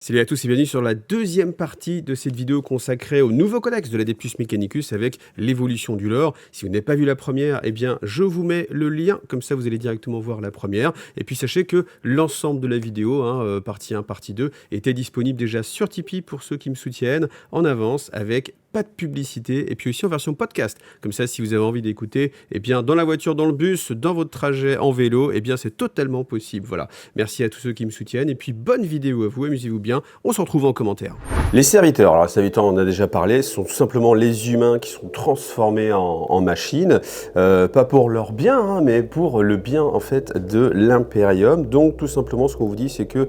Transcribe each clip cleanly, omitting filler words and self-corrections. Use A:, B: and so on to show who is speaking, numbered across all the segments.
A: Salut à tous et bienvenue sur la deuxième partie de cette vidéo consacrée au nouveau codex de la Adeptus Mechanicus avec l'évolution du lore. Si vous n'avez pas vu la première, eh bien je vous mets le lien, comme ça vous allez directement voir la première. Et puis sachez que l'ensemble de la vidéo, partie 1, partie 2, était disponible déjà sur Tipeee pour ceux qui me soutiennent en avance avec pas de publicité et puis aussi en version podcast. Comme ça, si vous avez envie d'écouter, eh bien dans la voiture, dans le bus, dans votre trajet en vélo, eh bien c'est totalement possible. Voilà. Merci à tous ceux qui me soutiennent et puis bonne vidéo à vous, amusez-vous bien. On se retrouve en commentaire. Les serviteurs, alors les serviteurs on en a déjà parlé, sont tout simplement les humains qui sont transformés en machines, pas pour leur bien, mais pour le bien en fait de l'Imperium. Donc tout simplement ce qu'on vous dit c'est que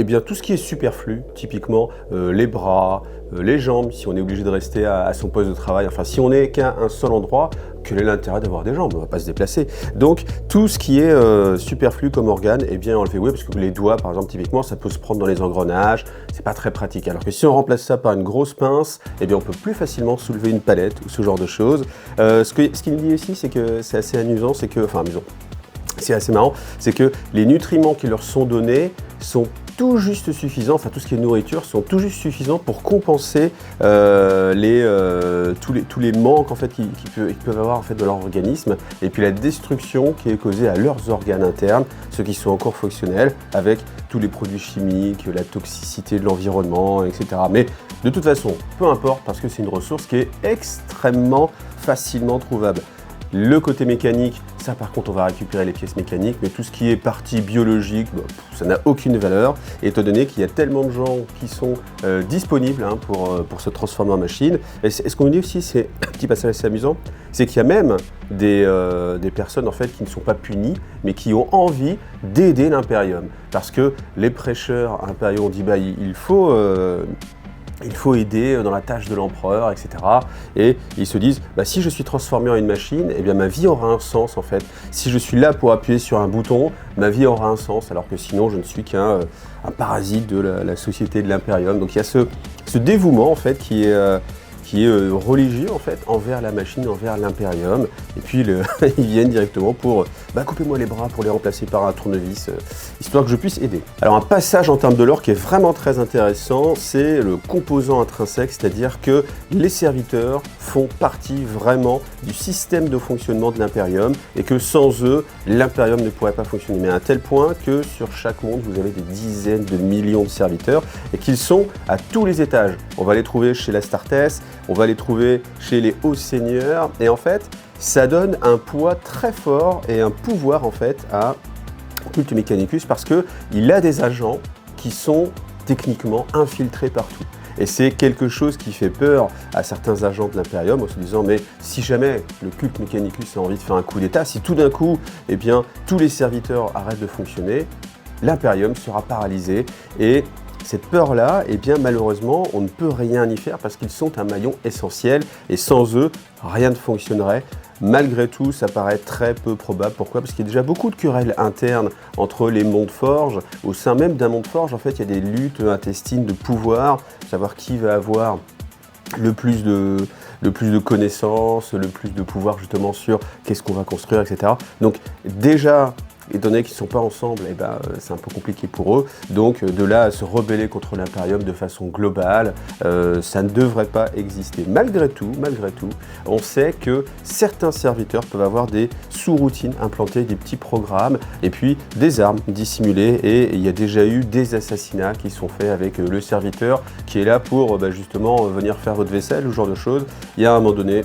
A: bien tout ce qui est superflu, typiquement les bras, les jambes, si on est obligé de rester à son poste de travail, enfin si on n'est qu'à un seul endroit, quel est l'intérêt d'avoir des jambes? On ne va pas se déplacer. Donc tout ce qui est superflu comme organe, eh bien enlevé, oui, parce que les doigts par exemple typiquement ça peut se prendre dans les engrenages, c'est pas très pratique. Alors que si on remplace ça par une grosse pince, eh bien on peut plus facilement soulever une palette ou ce genre de choses. Ce qu'il me dit aussi, c'est que c'est assez amusant, c'est que, enfin amusant, c'est assez marrant, c'est que les nutriments qui leur sont donnés sont tout juste suffisants, enfin tout ce qui est nourriture, sont tout juste suffisants pour compenser tous les manques en fait qu'ils peuvent avoir en fait de leur organisme et puis la destruction qui est causée à leurs organes internes, ceux qui sont encore fonctionnels, avec tous les produits chimiques, la toxicité de l'environnement, etc. Mais de toute façon, peu importe parce que c'est une ressource qui est extrêmement facilement trouvable. Le côté mécanique, ça par contre on va récupérer les pièces mécaniques, mais tout ce qui est partie biologique, ça n'a aucune valeur, étant donné qu'il y a tellement de gens qui sont disponibles pour se transformer en machine. Et ce qu'on nous dit aussi, c'est un petit passage assez amusant, c'est qu'il y a même des personnes en fait qui ne sont pas punies, mais qui ont envie d'aider l'Imperium. Parce que les prêcheurs impériaux ont dit il faut aider dans la tâche de l'empereur, etc. Et ils se disent, si je suis transformé en une machine, eh bien ma vie aura un sens en fait. Si je suis là pour appuyer sur un bouton, ma vie aura un sens, alors que sinon je ne suis qu'un parasite de la société de l'Imperium. Donc il y a ce dévouement en fait qui est religieux en fait envers la machine, envers l'Imperium. Et puis ils viennent directement pour coupez-moi les bras pour les remplacer par un tournevis, histoire que je puisse aider. Alors un passage en termes de lore qui est vraiment très intéressant, c'est le composant intrinsèque, c'est-à-dire que les serviteurs font partie vraiment du système de fonctionnement de l'Imperium et que sans eux, l'Imperium ne pourrait pas fonctionner. Mais à un tel point que sur chaque monde, vous avez des dizaines de millions de serviteurs et qu'ils sont à tous les étages. On va les trouver chez l'Astartes, on va les trouver chez les hauts seigneurs et en fait, ça donne un poids très fort et un pouvoir en fait à Culte Mechanicus parce qu'il a des agents qui sont techniquement infiltrés partout. Et c'est quelque chose qui fait peur à certains agents de l'Imperium en se disant mais si jamais le Culte Mechanicus a envie de faire un coup d'état, si tout d'un coup eh bien, tous les serviteurs arrêtent de fonctionner, l'Imperium sera paralysé et cette peur-là, eh bien malheureusement, on ne peut rien y faire parce qu'ils sont un maillon essentiel et sans eux, rien ne fonctionnerait. Malgré tout, ça paraît très peu probable. Pourquoi? Parce qu'il y a déjà beaucoup de querelles internes entre les mondes forges. Au sein même d'un monde forge, en fait, il y a des luttes intestines de pouvoir, savoir qui va avoir le plus de connaissances, le plus de pouvoir justement sur qu'est-ce qu'on va construire, etc. Donc déjà, étant donné qu'ils ne sont pas ensemble, c'est un peu compliqué pour eux. Donc de là à se rebeller contre l'Imperium de façon globale, ça ne devrait pas exister. Malgré tout, on sait que certains serviteurs peuvent avoir des sous-routines implantées, des petits programmes, et puis des armes dissimulées. Et il y a déjà eu des assassinats qui sont faits avec le serviteur qui est là pour justement venir faire votre vaisselle, ce genre de choses. Il y a un moment donné,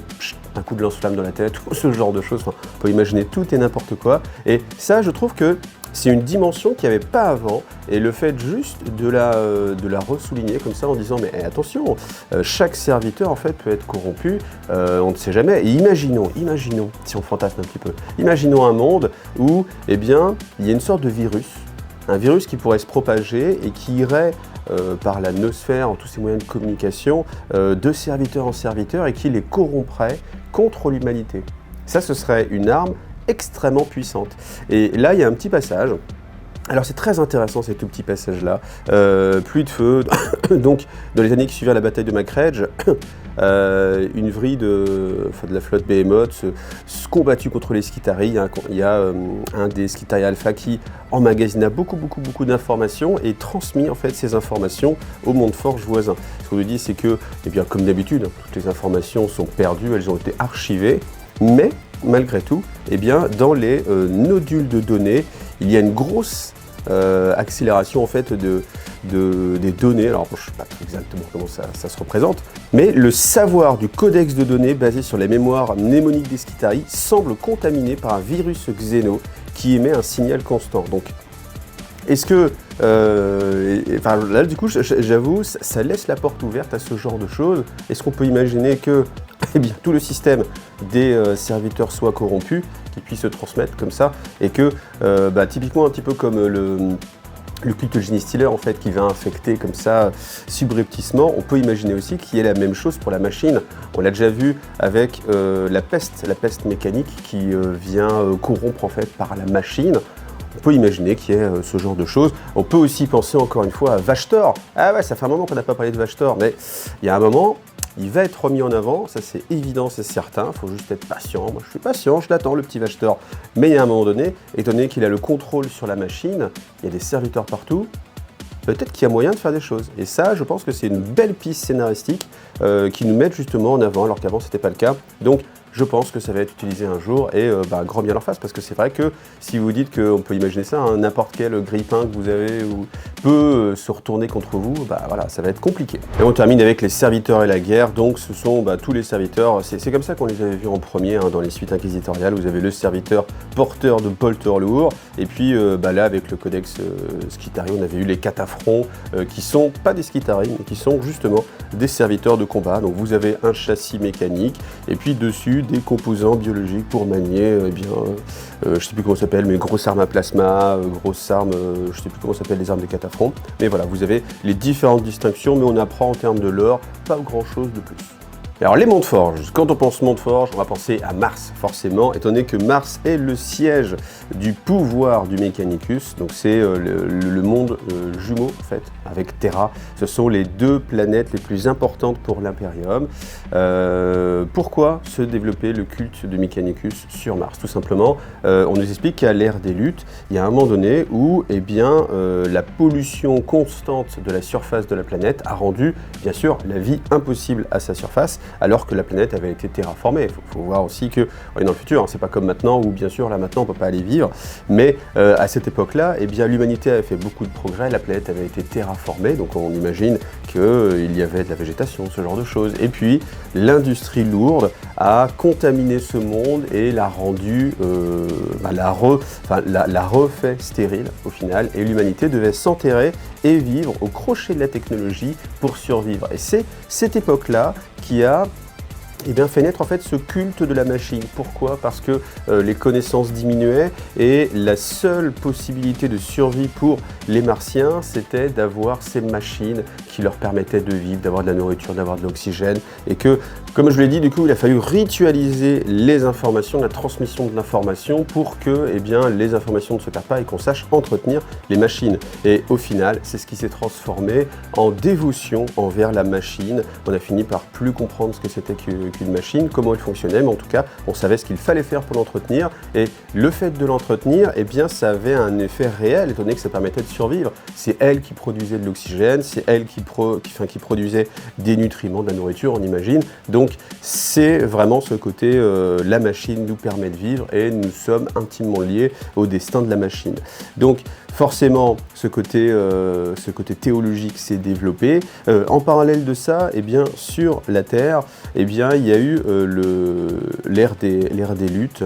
A: un coup de lance-flamme dans la tête, ou ce genre de choses. Enfin, on peut imaginer tout et n'importe quoi. Et ça, je trouve que c'est une dimension qu'il n'y avait pas avant. Et le fait juste de la ressouligner comme ça en disant mais attention, chaque serviteur en fait peut être corrompu, on ne sait jamais. Et imaginons, si on fantasme un petit peu, imaginons un monde où il y a une sorte de virus, un virus qui pourrait se propager et qui irait par la noosphère, en tous ces moyens de communication, de serviteur en serviteur et qui les corromprait contre l'humanité. Ça, ce serait une arme extrêmement puissante. Et là, il y a un petit passage. Alors c'est très intéressant ces tout petits passages-là. Pluie de feu, donc dans les années qui suivirent la bataille de Macragge, une vrille de la flotte Behemoth se combattu contre les Skitarii. Il y a un des Skitarii Alpha qui emmagasina beaucoup d'informations et transmis en fait ces informations au Monde-Forge voisin. Ce qu'on nous dit, c'est que, eh bien, comme d'habitude, toutes les informations sont perdues, elles ont été archivées, mais malgré tout, eh bien, dans les nodules de données, il y a une grosse accélération en fait des données. Alors je ne sais pas exactement comment ça se représente, mais le savoir du codex de données basé sur les mémoires mnémoniques des Skitarii semble contaminé par un virus xéno qui émet un signal constant. Donc, est-ce que, là du coup, j'avoue, ça laisse la porte ouverte à ce genre de choses. Est-ce qu'on peut imaginer que eh bien, tout le système des serviteurs soit corrompu, qu'ils puissent se transmettre comme ça, et que, typiquement un petit peu comme le culte Gene Stealer en fait, qui va infecter comme ça subrepticement, on peut imaginer aussi qu'il y ait la même chose pour la machine. On l'a déjà vu avec la peste mécanique qui vient corrompre en fait par la machine. On peut imaginer qu'il y ait ce genre de choses. On peut aussi penser encore une fois à Vashtor. Ah ouais, ça fait un moment qu'on n'a pas parlé de Vashtor, mais il y a un moment, il va être remis en avant, ça c'est évident, c'est certain, il faut juste être patient. Moi je suis patient, je l'attends le petit Vashtor. Mais il y a un moment donné, étant donné qu'il a le contrôle sur la machine, il y a des serviteurs partout, peut-être qu'il y a moyen de faire des choses. Et ça, je pense que c'est une belle piste scénaristique qui nous met justement en avant, alors qu'avant c'était pas le cas. Donc je pense que ça va être utilisé un jour et grand bien leur face, parce que c'est vrai que si vous dites qu'on peut imaginer ça, hein, n'importe quel grille-pain que vous avez peut se retourner contre vous, voilà, ça va être compliqué. Et on termine avec les serviteurs et la guerre. Donc ce sont tous les serviteurs, c'est comme ça qu'on les avait vus en premier hein, dans les suites inquisitoriales. Vous avez le serviteur porteur de bolters lourds, et puis là avec le codex Skitarii, on avait eu les cataphrons qui sont pas des Skitarii, mais qui sont justement des serviteurs de combat. Donc vous avez un châssis mécanique, et puis dessus des composants biologiques pour manier, je sais plus comment ça s'appelle, mais grosses armes à plasma, grosses armes, je sais plus comment ça s'appelle, les armes des cataphrons. Mais voilà, vous avez les différentes distinctions, mais on apprend en termes de lore pas grand chose de plus. Alors les mondes forges, quand on pense monde forge, on va penser à Mars forcément, étant donné que Mars est le siège du pouvoir du Mechanicus, donc c'est le monde jumeau en fait, avec Terra. Ce sont les deux planètes les plus importantes pour l'Imperium. Pourquoi se développer le culte de Mechanicus sur Mars? Tout simplement, on nous explique qu'à l'ère des luttes, il y a un moment donné où la pollution constante de la surface de la planète a rendu bien sûr la vie impossible à sa surface, alors que la planète avait été terraformée. Il faut voir aussi que, on est dans le futur, hein, c'est pas comme maintenant, où bien sûr là maintenant on peut pas aller vivre, mais à cette époque-là, l'humanité avait fait beaucoup de progrès, la planète avait été terraformée, donc on imagine qu'il y avait de la végétation, ce genre de choses. Et puis l'industrie lourde a contaminé ce monde et l'a rendu, l'a refait stérile au final, et l'humanité devait s'enterrer et vivre au crochet de la technologie pour survivre. Et c'est cette époque-là qui a fait naître en fait ce culte de la machine. Pourquoi? Parce que les connaissances diminuaient et la seule possibilité de survie pour les Martiens, c'était d'avoir ces machines qui leur permettaient de vivre, d'avoir de la nourriture, d'avoir de l'oxygène, et que, comme je l'ai dit, du coup, il a fallu ritualiser les informations, la transmission de l'information pour que les informations ne se perdent pas et qu'on sache entretenir les machines. Et au final, c'est ce qui s'est transformé en dévotion envers la machine. On a fini par plus comprendre ce que c'était qu'une machine, comment elle fonctionnait, mais en tout cas, on savait ce qu'il fallait faire pour l'entretenir, et le fait de l'entretenir, ça avait un effet réel, étant donné que ça permettait de survivre. C'est elle qui produisait de l'oxygène, c'est elle qui produisait des nutriments, de la nourriture, on imagine. Donc, c'est vraiment ce côté, la machine nous permet de vivre, et nous sommes intimement liés au destin de la machine. Donc, forcément, ce côté théologique s'est développé. En parallèle de ça, sur la Terre, il y a eu l'ère des luttes.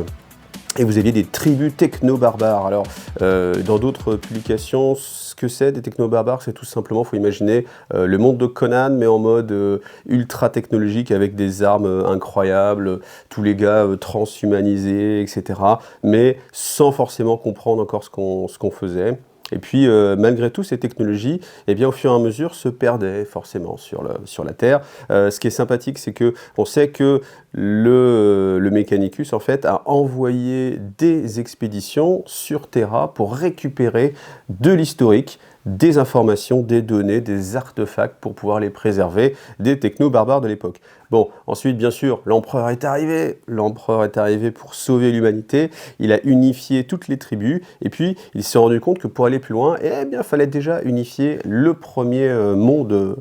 A: Et vous aviez des tribus techno-barbares. Alors, dans d'autres publications, ce que c'est des techno-barbares, c'est tout simplement, il faut imaginer le monde de Conan, mais en mode ultra technologique, avec des armes incroyables, tous les gars transhumanisés, etc. Mais sans forcément comprendre encore ce qu'on faisait. Et puis, malgré tout, ces technologies, au fur et à mesure, se perdaient forcément sur la Terre. Ce qui est sympathique, c'est qu'on sait que le Mechanicus, en fait, a envoyé des expéditions sur Terra pour récupérer de l'historique des informations, des données, des artefacts pour pouvoir les préserver des techno-barbares de l'époque. Bon, ensuite, bien sûr, l'empereur est arrivé. L'empereur est arrivé pour sauver l'humanité. Il a unifié toutes les tribus. Et puis, il s'est rendu compte que pour aller plus loin, eh bien, il fallait déjà unifier le premier monde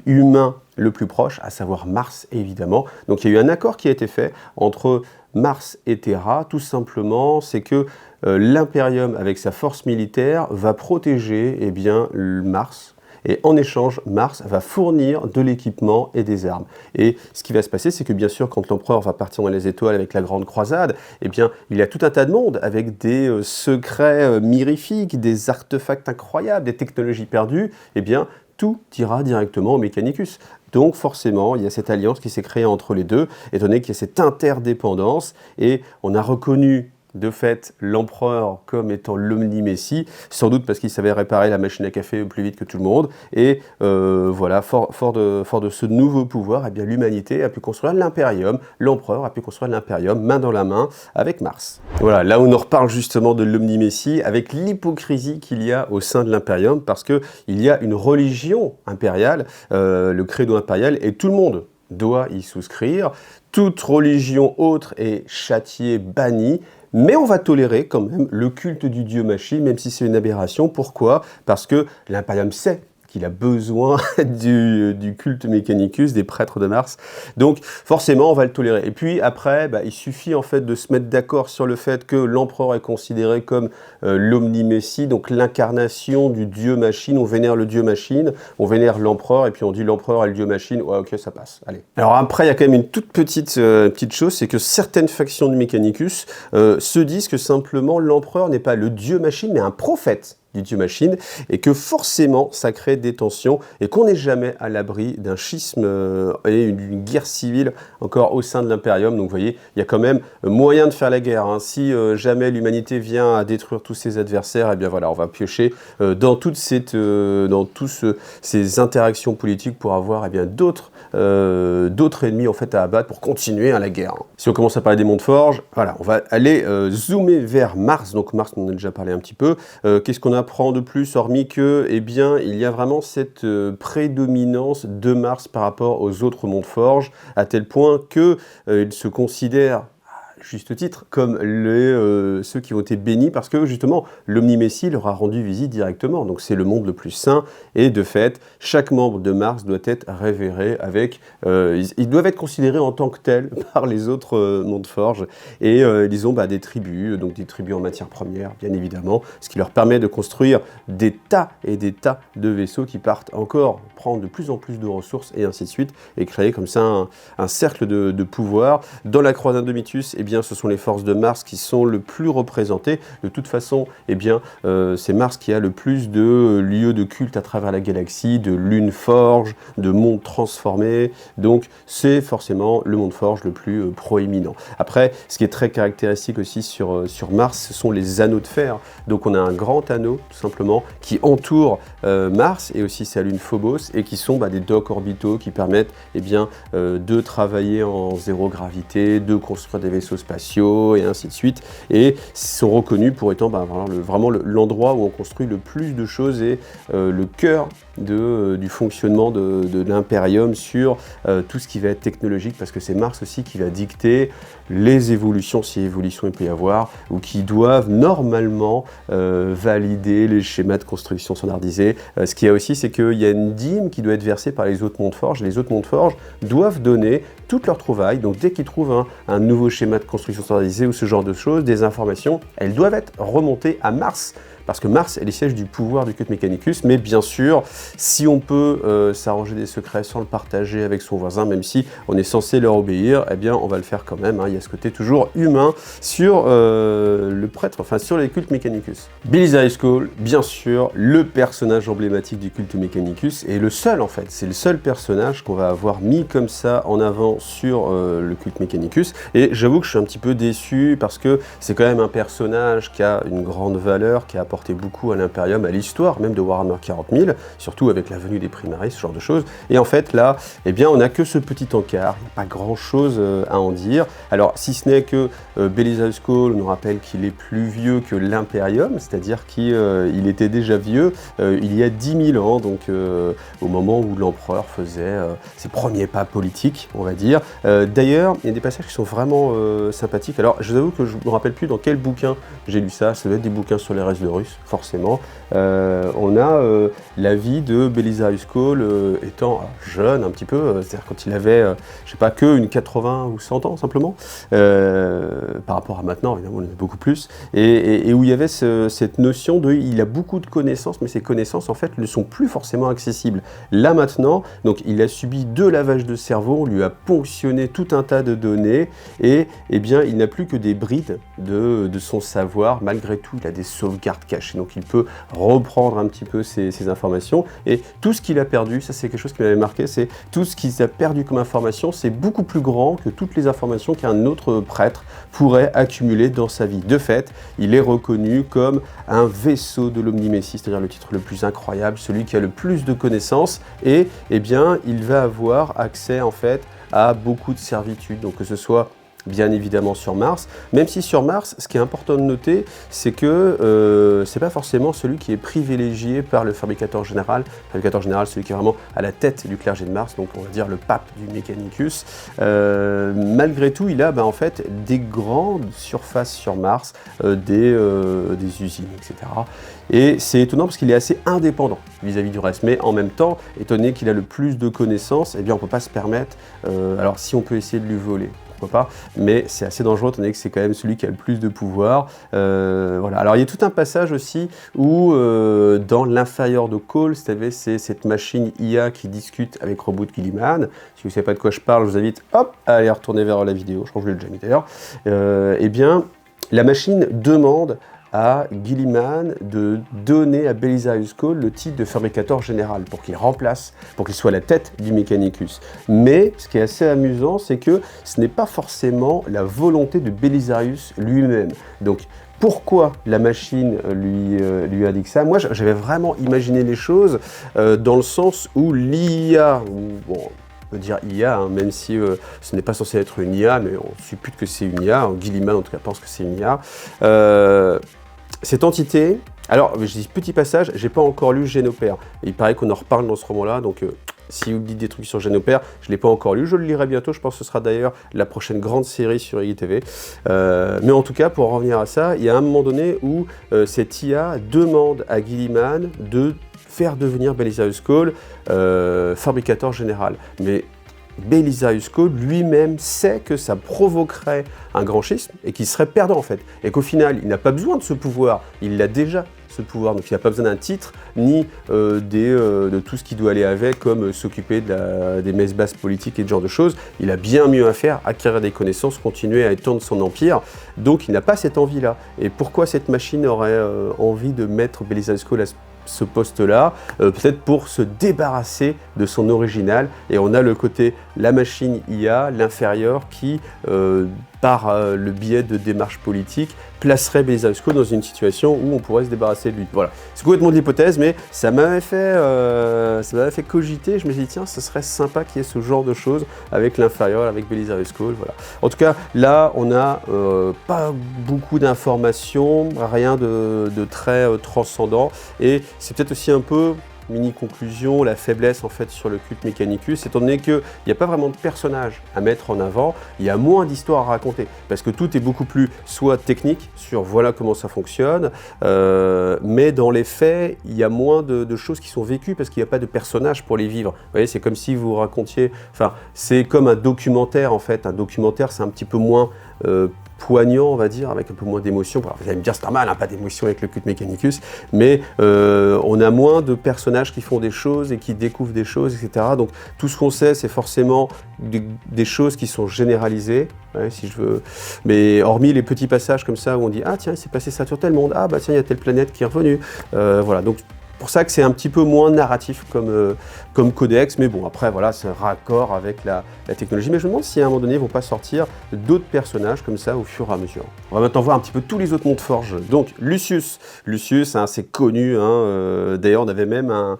A: humain le plus proche, à savoir Mars, évidemment. Donc, il y a eu un accord qui a été fait entre Mars et Terra. Tout simplement, c'est que l'Imperium, avec sa force militaire, va protéger eh bien, Mars. Et en échange, Mars va fournir de l'équipement et des armes. Et ce qui va se passer, c'est que bien sûr, quand l'empereur va partir dans les étoiles avec la grande croisade, eh bien, il y a tout un tas de monde avec des secrets mirifiques, des artefacts incroyables, des technologies perdues. Eh bien, tout ira directement au Mechanicus. Donc forcément, il y a cette alliance qui s'est créée entre les deux, étant donné qu'il y a cette interdépendance. Et on a reconnu de fait l'empereur comme étant l'omni-messie, sans doute parce qu'il savait réparer la machine à café plus vite que tout le monde. Et voilà, fort de ce nouveau pouvoir, eh bien, l'humanité a pu construire l'impérium, l'empereur a pu construire l'impérium main dans la main avec Mars. Voilà, là on en reparle justement de l'omni-messie avec l'hypocrisie qu'il y a au sein de l'impérium, parce qu'il y a une religion impériale, le credo impérial, et tout le monde doit y souscrire. Toute religion autre est châtiée, bannie. Mais on va tolérer quand même le culte du dieu machine, même si c'est une aberration. Pourquoi? Parce que l'Imperium sait qu'il a besoin du culte Mechanicus, des prêtres de Mars. Donc forcément, on va le tolérer. Et puis après, il suffit en fait de se mettre d'accord sur le fait que l'empereur est considéré comme l'omni-messie, donc l'incarnation du dieu machine. On vénère le dieu machine, on vénère l'empereur, et puis on dit l'empereur est le dieu machine. Ouais, ok, ça passe. Allez. Alors après, il y a quand même une toute petite chose, c'est que certaines factions du Mechanicus se disent que simplement l'empereur n'est pas le dieu machine, mais un prophète du dieu machine, et que forcément ça crée des tensions et qu'on n'est jamais à l'abri d'un schisme et d'une guerre civile encore au sein de l'impérium. Donc vous voyez, il y a quand même moyen de faire la guerre. Hein. Si jamais l'humanité vient à détruire tous ses adversaires, et bien voilà, on va piocher dans toutes ces interactions politiques pour avoir eh bien d'autres ennemis en fait à abattre pour continuer la guerre. Si on commence à parler des mondes forges, voilà, on va aller zoomer vers Mars. Donc Mars, on en a déjà parlé un petit peu. Qu'est-ce qu'on apprend de plus, hormis que, eh bien, il y a vraiment cette prédominance de Mars par rapport aux autres mondes forges, à tel point que il se considère juste titre, comme ceux qui ont été bénis, parce que justement, l'omni-messie leur a rendu visite directement. Donc c'est le monde le plus saint, et de fait, chaque membre de Mars doit être révéré avec... ils doivent être considérés en tant que tels par les autres mondes forges, et ils ont des tribus, donc des tribus en matière première, bien évidemment, ce qui leur permet de construire des tas et des tas de vaisseaux qui partent encore prendre de plus en plus de ressources, et ainsi de suite, et créer comme ça un cercle de pouvoir. Dans la croisade de Mithus, eh bien, ce sont les forces de Mars qui sont le plus représentées. De toute façon, eh bien, c'est Mars qui a le plus de lieux de culte à travers la galaxie, de lunes forges, de mondes transformés. Donc, c'est forcément le monde forge le plus proéminent. Après, ce qui est très caractéristique aussi sur Mars, ce sont les anneaux de fer. Donc, on a un grand anneau, tout simplement, qui entoure Mars et aussi sa lune Phobos, et qui sont des docks orbitaux qui permettent eh bien, de travailler en zéro gravité, de construire des vaisseaux spatiaux et ainsi de suite, et sont reconnus pour étant vraiment l'endroit où on construit le plus de choses et le cœur du fonctionnement de l'impérium sur tout ce qui va être technologique, parce que c'est Mars aussi qui va dicter les évolutions, si évolution il peut y avoir, ou qui doivent normalement valider les schémas de construction standardisés. Ce qu'il y a aussi, c'est qu'il y a une dîme qui doit être versée par les autres mondes forges. Les autres mondes forges doivent donner toutes leurs trouvailles, donc dès qu'ils trouvent un nouveau schéma de construction standardisé ou ce genre de choses, des informations, elles doivent être remontées à Mars, parce que Mars est le siège du pouvoir du culte Mechanicus, mais bien sûr, si on peut s'arranger des secrets sans le partager avec son voisin, même si on est censé leur obéir, eh bien on va le faire quand même. Il y a ce côté toujours humain sur le prêtre, enfin sur les cultes Mechanicus. Billy Skull, bien sûr, le personnage emblématique du culte Mechanicus, et le seul en fait, c'est le seul personnage qu'on va avoir mis comme ça en avant sur le culte Mechanicus, et j'avoue que je suis un petit peu déçu, parce que c'est quand même un personnage qui a une grande valeur, qui a apporté apporté beaucoup à l'Imperium, à l'histoire même de Warhammer 40 000, surtout avec la venue des Primaris, ce genre de choses. Et en fait, là, eh bien, on n'a que ce petit encart, il n'y a pas grand-chose à en dire. Alors, si ce n'est que Belisarius Cawl nous rappelle qu'il est plus vieux que l'Imperium, c'est-à-dire qu'il était déjà vieux il y a 10 000 ans, donc au moment où l'empereur faisait ses premiers pas politiques, on va dire. D'ailleurs, il y a des passages qui sont vraiment sympathiques. Alors, je vous avoue que je ne me rappelle plus dans quel bouquin j'ai lu ça. Ça doit être des bouquins sur les restes de Russes, forcément. On a la vie de Belisarius Cawl étant jeune un petit peu, c'est-à-dire quand il avait, je sais pas, que une 80 ou 100 ans simplement, par rapport à maintenant, évidemment, on en a beaucoup plus, et où il y avait cette notion de, il a beaucoup de connaissances, mais ces connaissances, en fait, ne sont plus forcément accessibles. Là, maintenant, donc, il a subi 2 lavages de cerveau, on lui a ponctionné tout un tas de données, et eh bien, il n'a plus que des brides de son savoir. Malgré tout, il a des sauvegardes cachées, donc il peut reprendre un petit peu ces informations, et tout ce qu'il a perdu, ça c'est quelque chose qui m'avait marqué, c'est tout ce qu'il a perdu comme information, c'est beaucoup plus grand que toutes les informations qu'un autre prêtre pourrait accumuler dans sa vie. De fait, il est reconnu comme un vaisseau de l'Omnimessie, c'est-à-dire le titre le plus incroyable, celui qui a le plus de connaissances, et eh bien, il va avoir accès en fait à beaucoup de servitudes, donc que ce soit bien évidemment sur Mars, même si sur Mars, ce qui est important de noter, c'est que c'est pas forcément celui qui est privilégié par le fabricateur général. Le fabricateur général, celui qui est vraiment à la tête du clergé de Mars, donc on va dire le pape du Mechanicus. Malgré tout, il a en fait des grandes surfaces sur Mars, des usines, etc. Et c'est étonnant parce qu'il est assez indépendant vis-à-vis du reste, mais en même temps, étonné qu'il a le plus de connaissances, eh bien on ne peut pas se permettre, alors si on peut essayer de lui voler, pourquoi pas, mais c'est assez dangereux étant donné que c'est quand même celui qui a le plus de pouvoir. Voilà. Alors il y a tout un passage aussi où dans l'inférieur de Cawl, c'est cette machine IA qui discute avec Roboute Guilliman. Si vous ne savez pas de quoi je parle, je vous invite à aller retourner vers la vidéo, je crois que je l'ai déjà mis d'ailleurs. Eh bien, la machine demande à Guilliman de donner à Belisarius Cawl le titre de fabricateur général pour qu'il remplace, pour qu'il soit la tête du Mechanicus. Mais ce qui est assez amusant, c'est que ce n'est pas forcément la volonté de Belisarius lui-même. Donc, pourquoi la machine lui a dit que ça? Moi, j'avais vraiment imaginé les choses dans le sens où l'IA, bon, on peut dire IA, hein, même si ce n'est pas censé être une IA, mais on suppute que c'est une IA. Guilliman, en tout cas, pense que c'est une IA. Cette entité, alors je dis petit passage, j'ai pas encore lu Génopère. Il paraît qu'on en reparle dans ce roman-là, donc si vous me dites des trucs sur Génopère, je ne l'ai pas encore lu, je le lirai bientôt, je pense que ce sera d'ailleurs la prochaine grande série sur IGTV. Mais en tout cas, pour en revenir à ça, il y a un moment donné où cette IA demande à Guilliman de faire devenir Belisarius Cawl fabricateur général. Mais Belisarius Cawl lui-même sait que ça provoquerait un grand schisme et qu'il serait perdant en fait. Et qu'au final, il n'a pas besoin de ce pouvoir, il l'a déjà ce pouvoir, donc il n'a pas besoin d'un titre, ni de tout ce qui doit aller avec, comme s'occuper des messes basses politiques et ce genre de choses. Il a bien mieux à faire, acquérir des connaissances, continuer à étendre son empire, donc il n'a pas cette envie-là. Et pourquoi cette machine aurait envie de mettre Belisarius Cawl à ce poste-là, peut-être pour se débarrasser de son original, et on a le côté la machine IA, l'inférieur, qui par le biais de démarches politiques, placerait Belisarius Cawl dans une situation où on pourrait se débarrasser de lui. Voilà, c'est complètement de l'hypothèse, mais ça m'avait fait cogiter. Je me suis dit, tiens, ce serait sympa qu'il y ait ce genre de choses avec l'inférieur, avec Belisarius Cawl. Voilà. En tout cas, là, on n'a pas beaucoup d'informations, rien de très transcendant, et c'est peut-être aussi un peu mini conclusion, la faiblesse en fait sur le culte Mechanicus, étant donné qu'il n'y a pas vraiment de personnages à mettre en avant, il y a moins d'histoires à raconter, parce que tout est beaucoup plus soit technique, sur voilà comment ça fonctionne, mais dans les faits, il y a moins de choses qui sont vécues, parce qu'il n'y a pas de personnages pour les vivre. Vous voyez, c'est comme si vous racontiez, enfin, c'est comme un documentaire en fait, un documentaire c'est un petit peu moins poignant, on va dire, avec un peu moins d'émotion. Vous allez me dire, c'est normal, hein, pas d'émotion avec le culte Mechanicus, mais on a moins de personnages qui font des choses et qui découvrent des choses, etc. Donc tout ce qu'on sait, c'est forcément des choses qui sont généralisées, ouais, si je veux. Mais hormis les petits passages comme ça où on dit, ah tiens, il s'est passé ça sur tel monde, ah bah tiens, il y a telle planète qui est revenue. Voilà, donc pour ça que c'est un petit peu moins narratif comme codex, mais bon, après, voilà, c'est un raccord avec la technologie. Mais je me demande si à un moment donné, ils vont pas sortir d'autres personnages comme ça au fur et à mesure. On va maintenant voir un petit peu tous les autres mondes de forge. Donc, Lucius, hein, c'est connu, hein, d'ailleurs, on avait même un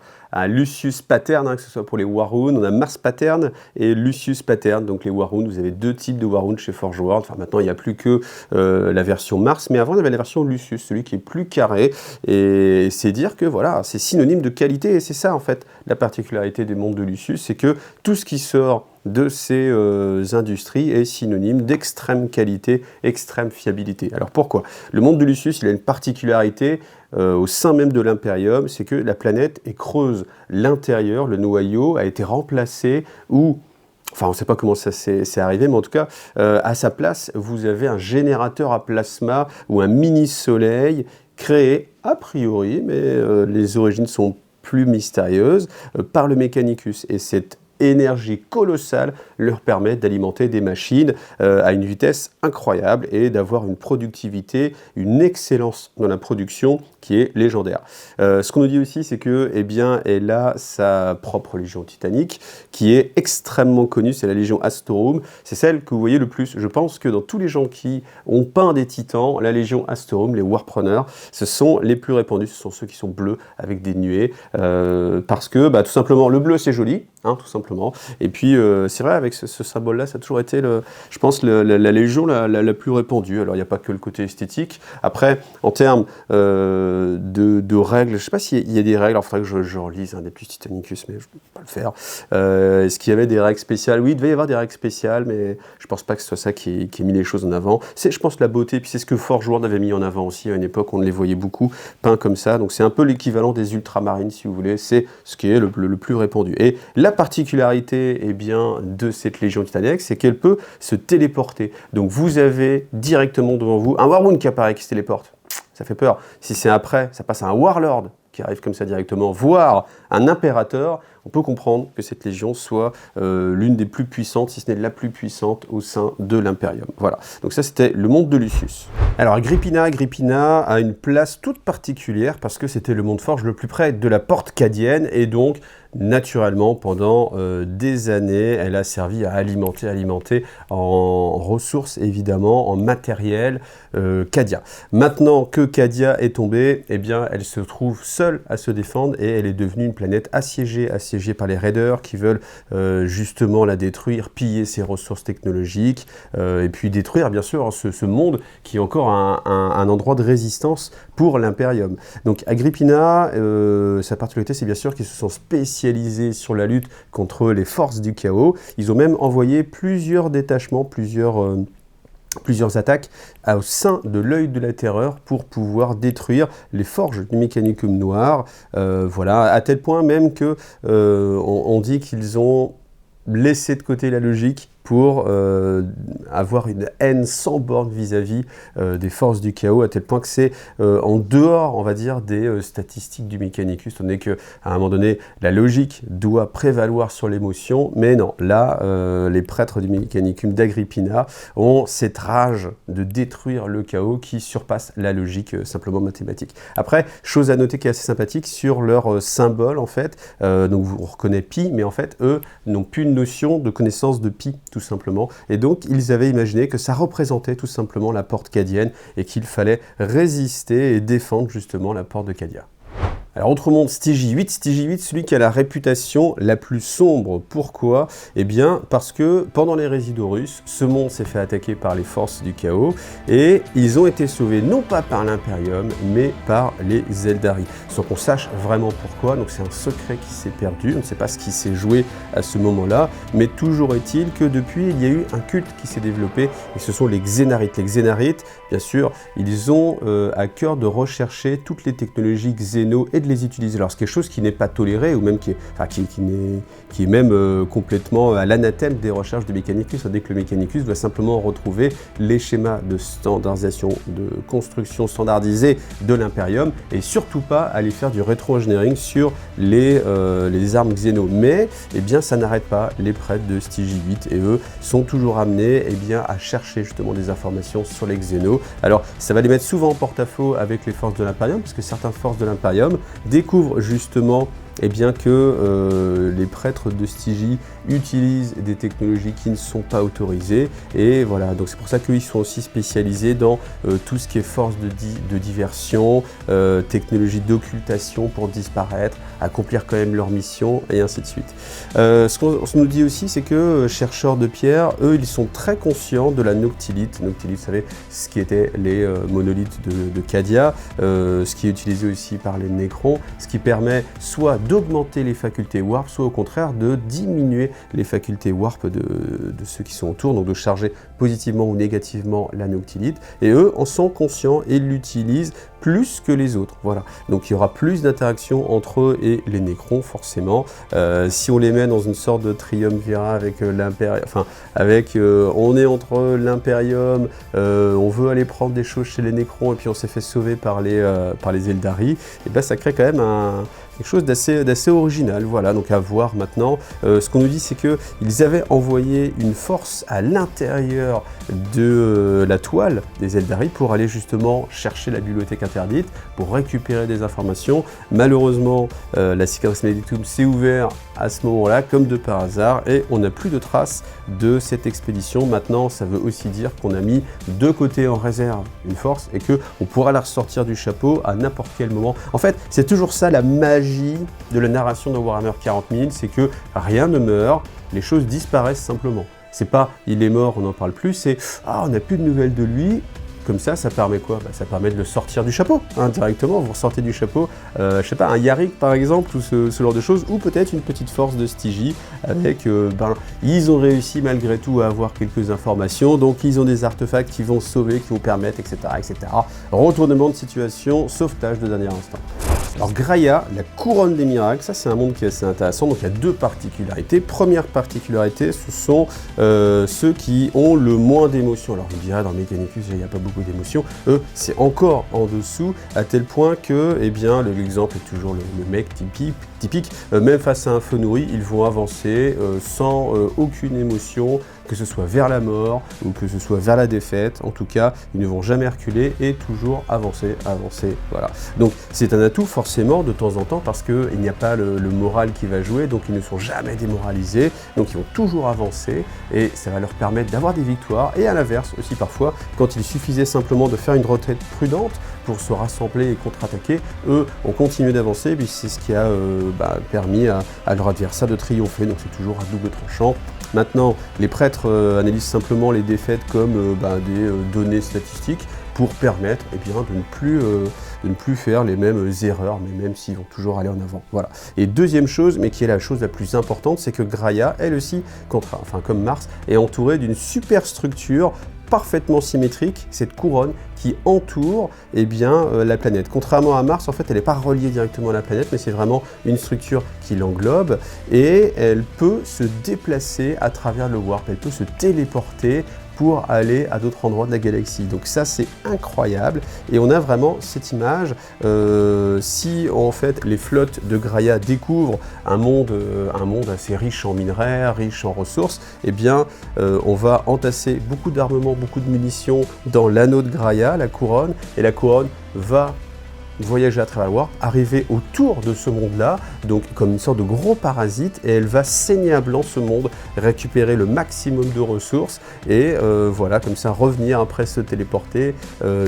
A: Lucius Pattern, hein, que ce soit pour les War-Runes, on a Mars Pattern et Lucius Pattern. Donc les War-Runes, vous avez 2 types de War-Runes chez Forge World. Enfin maintenant il n'y a plus que la version Mars, mais avant il y avait la version Lucius, celui qui est plus carré. Et c'est dire que voilà, c'est synonyme de qualité, et c'est ça en fait la particularité des mondes de Lucius, c'est que tout ce qui sort de ces industries est synonyme d'extrême qualité, extrême fiabilité. Alors pourquoi? Le monde de Lucius, il a une particularité au sein même de l'Imperium, c'est que la planète est creuse. L'intérieur, le noyau, a été remplacé ou... Enfin, on ne sait pas comment ça s'est arrivé, mais en tout cas, à sa place, vous avez un générateur à plasma ou un mini-soleil créé, a priori, mais les origines sont plus mystérieuses, par le Mechanicus. Et cette énergie colossale leur permet d'alimenter des machines à une vitesse incroyable et d'avoir une productivité, une excellence dans la production qui est légendaire. Ce qu'on nous dit aussi, c'est que, eh bien, elle a sa propre légion titanique qui est extrêmement connue, c'est la légion Astorum. C'est celle que vous voyez le plus. Je pense que dans tous les gens qui ont peint des titans, la légion Astorum, les Warprunners, ce sont les plus répandus, ce sont ceux qui sont bleus avec des nuées, parce que, tout simplement, le bleu c'est joli, hein, tout simplement. Et puis, c'est vrai, avec ce symbole-là, ça a toujours été, je pense, la légion la plus répandue. Alors, il n'y a pas que le côté esthétique. Après, en termes de règles, je ne sais pas s'il y a des règles, alors il faudrait que je relise un des plus Titanicus, mais je ne peux pas le faire. Est-ce qu'il y avait des règles spéciales? Oui, il devait y avoir des règles spéciales, mais je ne pense pas que ce soit ça qui ait mis les choses en avant. C'est, je pense, la beauté, puis c'est ce que Forge World avait mis en avant aussi à une époque, on les voyait beaucoup peints comme ça. Donc, c'est un peu l'équivalent des ultramarines, si vous voulez. C'est ce qui est le plus répandu. Et la particularité, eh bien, de cette légion titanique, c'est qu'elle peut se téléporter. Donc, vous avez directement devant vous un War-Rune qui apparaît, qui se téléporte. Ça fait peur. Si c'est après, ça passe à un Warlord qui arrive comme ça directement, voire un impérateur, on peut comprendre que cette légion soit l'une des plus puissantes, si ce n'est la plus puissante au sein de l'Imperium. Voilà, donc ça c'était le monde de Lucius. Alors Agrippina a une place toute particulière parce que c'était le monde forge le plus près de la porte cadienne et donc naturellement pendant des années elle a servi à alimenter en ressources évidemment, en matériel Cadia. Maintenant que Cadia est tombée, eh bien elle se trouve seule à se défendre et elle est devenue une planète assiégée par les raiders qui veulent justement la détruire, piller ses ressources technologiques et puis détruire bien sûr ce monde qui est encore un endroit de résistance pour l'Imperium. Donc Agrippina, sa particularité c'est bien sûr qu'ils se sont spécialisés sur la lutte contre les forces du chaos. Ils ont même envoyé plusieurs détachements, plusieurs attaques au sein de l'œil de la terreur pour pouvoir détruire les forges du Mechanicum noir. Voilà, à tel point même que on dit qu'ils ont laissé de côté la logique pour avoir une haine sans borne vis-à-vis des forces du chaos, à tel point que c'est en dehors, on va dire, des statistiques du Mechanicus, étant donné qu'à un moment donné, la logique doit prévaloir sur l'émotion, mais non, là, les prêtres du Mechanicum d'Agrippina ont cette rage de détruire le chaos qui surpasse la logique simplement mathématique. Après, chose à noter qui est assez sympathique, sur leur symbole, en fait, donc on reconnaît pi, mais en fait, eux n'ont plus une notion de connaissance de pi, tout simplement. Et donc, ils avaient imaginé que ça représentait tout simplement la porte cadienne et qu'il fallait résister et défendre justement la porte de Cadia. Alors, autre monde, Stygie 8, celui qui a la réputation la plus sombre. Pourquoi? Eh bien, parce que pendant les Résidorus, ce monde s'est fait attaquer par les forces du chaos et ils ont été sauvés non pas par l'Imperium, mais par les Eldari. Sans qu'on sache vraiment pourquoi, donc c'est un secret qui s'est perdu, on ne sait pas ce qui s'est joué à ce moment-là, mais toujours est-il que depuis, il y a eu un culte qui s'est développé et ce sont les Xénarites. Les Xénarites, bien sûr, ils ont à cœur de rechercher toutes les technologies xéno et de les utiliser. Alors c'est quelque chose qui n'est pas toléré ou même qui est même complètement à l'anathème des recherches de Mechanicus. Dès que le Mechanicus doit simplement retrouver les schémas de standardisation, de construction standardisée de l'Imperium et surtout pas aller faire du rétro-engineering sur les armes xéno. Mais eh bien ça n'arrête pas les prêtres de Stygie 8 et eux sont toujours amenés bien à chercher justement des informations sur les xénos. Alors ça va les mettre souvent en porte-à-faux avec les forces de l'Imperium parce que certaines forces de l'Imperium découvre justement eh bien que les prêtres de Stygie utilisent des technologies qui ne sont pas autorisées, et voilà, donc c'est pour ça qu'ils sont aussi spécialisés dans tout ce qui est force de diversion, technologie d'occultation pour disparaître, accomplir quand même leur mission, et ainsi de suite. Ce qu'on nous dit aussi, c'est que chercheurs de pierre, eux, ils sont très conscients de la noctilite. Noctilite, vous savez, ce qui étaient les monolithes de Cadia, ce qui est utilisé aussi par les nécrons, ce qui permet soit d'augmenter les facultés warp, soit au contraire de diminuer les facultés warp de ceux qui sont autour, donc de charger positivement ou négativement la noctilite. Et eux en sont conscients et l'utilisent plus que les autres. Voilà. Donc il y aura plus d'interaction entre eux et les nécrons, forcément. Si on les met dans une sorte de triumvirat avec l'impérium, enfin, on est entre l'impérium, on veut aller prendre des choses chez les nécrons et puis on s'est fait sauver par les Eldari, et ben ça crée quand même quelque chose d'assez original, voilà, donc à voir maintenant. Ce qu'on nous dit, c'est qu'ils avaient envoyé une force à l'intérieur de la toile des Eldari pour aller justement chercher la bibliothèque interdite, pour récupérer des informations. Malheureusement, la Cicatrice Maledictum s'est ouverte à ce moment-là, comme de par hasard, et on n'a plus de traces de cette expédition. Maintenant, ça veut aussi dire qu'on a mis de côté en réserve une force et qu'on pourra la ressortir du chapeau à n'importe quel moment. En fait, c'est toujours ça la magie de la narration de Warhammer 40 000, c'est que rien ne meurt, les choses disparaissent simplement. C'est pas il est mort, on n'en parle plus, c'est on n'a plus de nouvelles de lui. Comme ça permet quoi? Ça permet de le sortir du chapeau, hein, directement. Vous ressortez du chapeau, je sais pas, un Yarick par exemple, ou ce genre de choses, ou peut-être une petite force de Stygie, avec, ils ont réussi malgré tout à avoir quelques informations, donc ils ont des artefacts qui vont sauver, qui vont permettre, etc., etc. Retournement de situation, sauvetage de dernier instant. Alors Graia, la couronne des miracles, ça c'est un monde qui est assez intéressant, donc il y a deux particularités. Première particularité, ce sont ceux qui ont le moins d'émotions. Alors vous me direz, dans Mechanicus, il n'y a pas beaucoup d'émotions. Eux, c'est encore en dessous, à tel point que, eh bien, l'exemple est toujours le mec typique. Même face à un feu nourri, ils vont avancer sans aucune émotion, que ce soit vers la mort ou que ce soit vers la défaite. En tout cas, ils ne vont jamais reculer et toujours avancer, voilà. Donc c'est un atout forcément de temps en temps, parce qu'il n'y a pas le moral qui va jouer, donc ils ne sont jamais démoralisés, donc ils vont toujours avancer et ça va leur permettre d'avoir des victoires. Et à l'inverse aussi, parfois, quand il suffisait simplement de faire une retraite prudente pour se rassembler et contre-attaquer, eux ont continué d'avancer, puis c'est ce qui a permis à leur adversaire de triompher, donc c'est toujours à double tranchant. Maintenant, les prêtres analysent simplement les défaites comme des données statistiques pour permettre de ne plus faire les mêmes erreurs, mais même s'ils vont toujours aller en avant. Voilà. Et deuxième chose, mais qui est la chose la plus importante, c'est que Graia, elle aussi, comme Mars, est entourée d'une superstructure parfaitement symétrique, cette couronne qui entoure la planète. Contrairement à Mars, en fait, elle n'est pas reliée directement à la planète, mais c'est vraiment une structure qui l'englobe, et elle peut se déplacer à travers le warp, elle peut se téléporter pour aller à d'autres endroits de la galaxie. Donc ça, c'est incroyable, et on a vraiment cette image. Si en fait les flottes de Graia découvrent un monde assez riche en minerais, riche en ressources, eh bien on va entasser beaucoup d'armements, beaucoup de munitions dans l'anneau de Graia, la couronne, et la couronne va voyager à travers le warp, arriver autour de ce monde-là, donc comme une sorte de gros parasite, et elle va saigner à blanc ce monde, récupérer le maximum de ressources, et voilà, comme ça revenir après se téléporter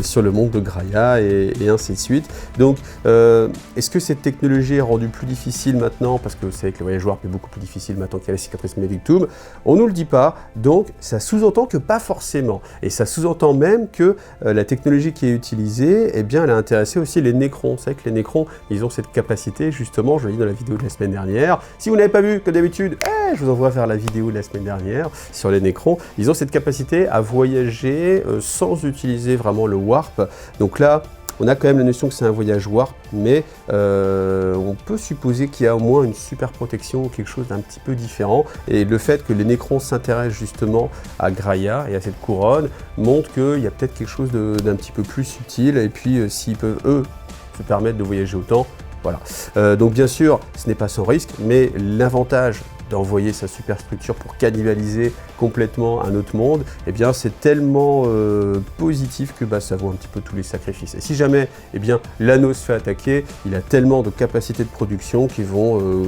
A: sur le monde de Graia, et ainsi de suite. Donc, est-ce que cette technologie est rendue plus difficile maintenant, parce que vous savez que le voyage warp est beaucoup plus difficile maintenant qu'il y a la Cicatrice Maledictum? On ne nous le dit pas, donc ça sous-entend que pas forcément, et ça sous-entend même que la technologie qui est utilisée, eh bien, elle a intéressé aussi les nécrons. Vous savez que les nécrons, ils ont cette capacité, justement, je l'ai dit dans la vidéo de la semaine dernière. Si vous n'avez pas vu, comme d'habitude, je vous envoie vers la vidéo de la semaine dernière sur les nécrons. Ils ont cette capacité à voyager sans utiliser vraiment le warp. Donc là, on a quand même la notion que c'est un voyage warp, mais on peut supposer qu'il y a au moins une super protection ou quelque chose d'un petit peu différent. Et le fait que les nécrons s'intéressent justement à Graia et à cette couronne montre qu'il y a peut-être quelque chose d'un petit peu plus subtil. Et puis s'ils peuvent, eux, se permettre de voyager autant, voilà. Donc bien sûr, ce n'est pas sans risque, mais l'avantage d'envoyer sa superstructure pour cannibaliser complètement un autre monde, eh bien c'est tellement positif que ça vaut un petit peu tous les sacrifices. Et si jamais l'anneau se fait attaquer, il a tellement de capacités de production qui vont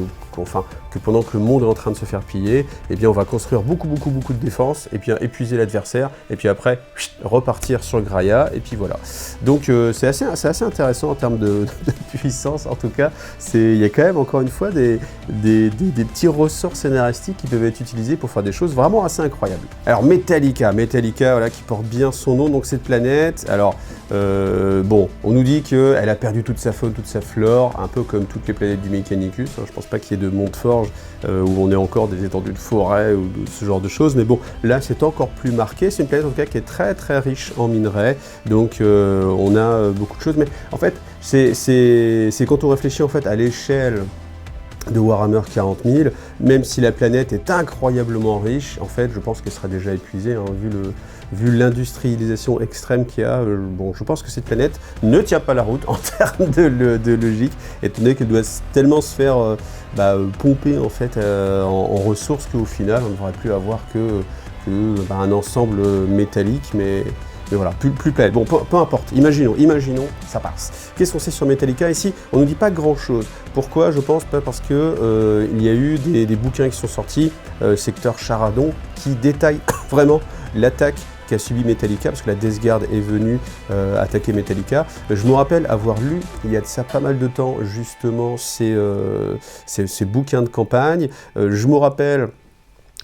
A: que pendant que le monde est en train de se faire piller, on va construire beaucoup de défenses, et puis épuiser l'adversaire, et puis après repartir sur Graia, et puis voilà. Donc c'est assez intéressant en termes de puissance, en tout cas. Il y a quand même encore une fois des petits ressorts scénaristiques qui peuvent être utilisés pour faire des choses vraiment assez incroyables. Alors Metallica, voilà, qui porte bien son nom, donc cette planète. Alors on nous dit qu'elle a perdu toute sa faune, toute sa flore, un peu comme toutes les planètes du Mechanicus. Je pense pas qu'il y ait de monde forge où on est encore des étendues de forêt ou de ce genre de choses, mais bon, là c'est encore plus marqué. C'est une planète en tout cas qui est très riche en minerais, donc on a beaucoup de choses, mais en fait c'est quand on réfléchit en fait à l'échelle de Warhammer 40 000, même si la planète est incroyablement riche, en fait je pense qu'elle sera déjà épuisée, hein, vu l'industrialisation extrême qu'il y a. Je pense que cette planète ne tient pas la route en termes de logique, étant donné qu'elle doit tellement se faire pomper en fait en ressources qu'au final on ne devrait plus avoir un ensemble métallique, mais voilà, plus planète. Bon, peu importe, imaginons, ça passe. Qu'est-ce qu'on sait sur Metallica ici? On ne nous dit pas grand-chose. Pourquoi? Je pense pas parce que il y a eu des bouquins qui sont sortis, secteur Charadon, qui détaillent vraiment l'attaque qu'a subi Metallica, parce que la Death Guard est venue attaquer Metallica. Je me rappelle avoir lu, il y a de ça pas mal de temps, justement, ces bouquins de campagne. Je me rappelle...